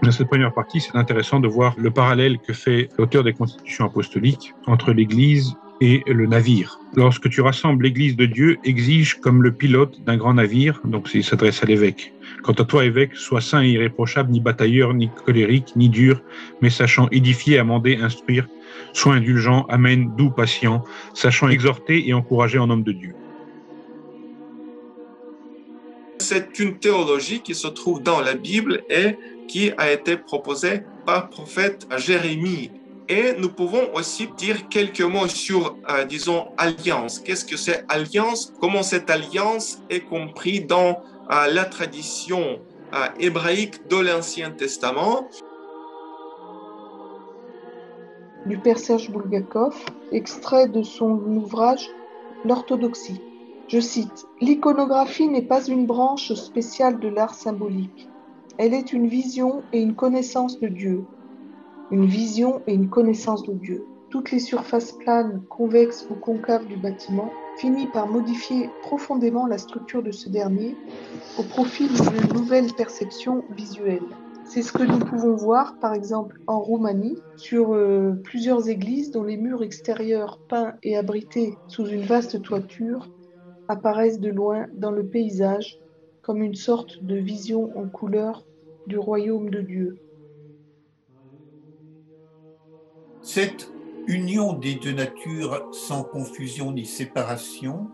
Dans cette première partie, c'est intéressant de voir le parallèle que fait l'auteur des constitutions apostoliques entre l'Église et le navire. Lorsque tu rassembles l'Église de Dieu, exige comme le pilote d'un grand navire, donc il s'adresse à l'évêque. Quant à toi, évêque, sois saint et irréprochable, ni batailleur, ni colérique, ni dur, mais sachant édifier, amender, instruire, sois indulgent, amène, doux, patient, sachant exhorter et encourager en homme de Dieu. C'est une théologie qui se trouve dans la Bible et qui a été proposée par le prophète Jérémie. Et nous pouvons aussi dire quelques mots sur, disons, alliance. Qu'est-ce que c'est alliance? Comment cette alliance est comprise dans la tradition hébraïque de l'Ancien Testament? Du père Serge Bulgakov, extrait de son ouvrage L'orthodoxie. Je cite, « L'iconographie n'est pas une branche spéciale de l'art symbolique. Elle est une vision et une connaissance de Dieu. Une vision et une connaissance de Dieu. Toutes les surfaces planes, convexes ou concaves du bâtiment finissent par modifier profondément la structure de ce dernier au profit d'une nouvelle perception visuelle. C'est ce que nous pouvons voir, par exemple, en Roumanie, sur plusieurs églises dont les murs extérieurs peints et abrités sous une vaste toiture apparaissent de loin dans le paysage comme une sorte de vision en couleur du royaume de Dieu. » Cette union des deux natures sans confusion ni séparation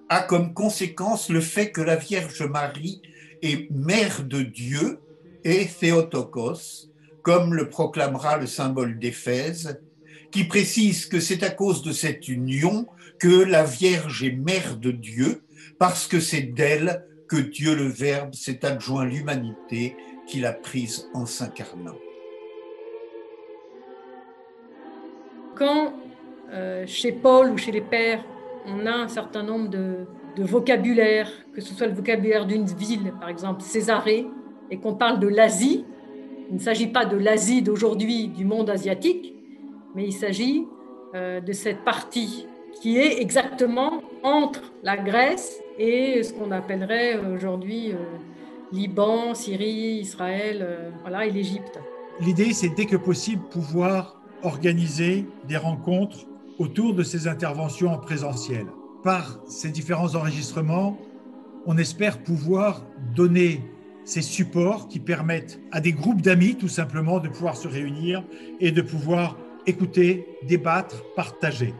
a comme conséquence le fait que la Vierge Marie est mère de Dieu et Théotokos, comme le proclamera le symbole d'Éphèse, qui précise que c'est à cause de cette union que la Vierge est mère de Dieu, parce que c'est d'elle que Dieu le Verbe s'est adjoint l'humanité qu'il a prise en s'incarnant. Quand chez Paul ou chez les pères, on a un certain nombre de vocabulaire, que ce soit le vocabulaire d'une ville, par exemple Césarée, et qu'on parle de l'Asie, il ne s'agit pas de l'Asie d'aujourd'hui, du monde asiatique, mais il s'agit de cette partie qui est exactement entre la Grèce et ce qu'on appellerait aujourd'hui Liban, Syrie, Israël, voilà, et l'Égypte. L'idée, c'est dès que possible pouvoir organiser des rencontres autour de ces interventions en présentiel. Par ces différents enregistrements, on espère pouvoir donner ces supports qui permettent à des groupes d'amis, tout simplement, de pouvoir se réunir et de pouvoir écouter, débattre, partager.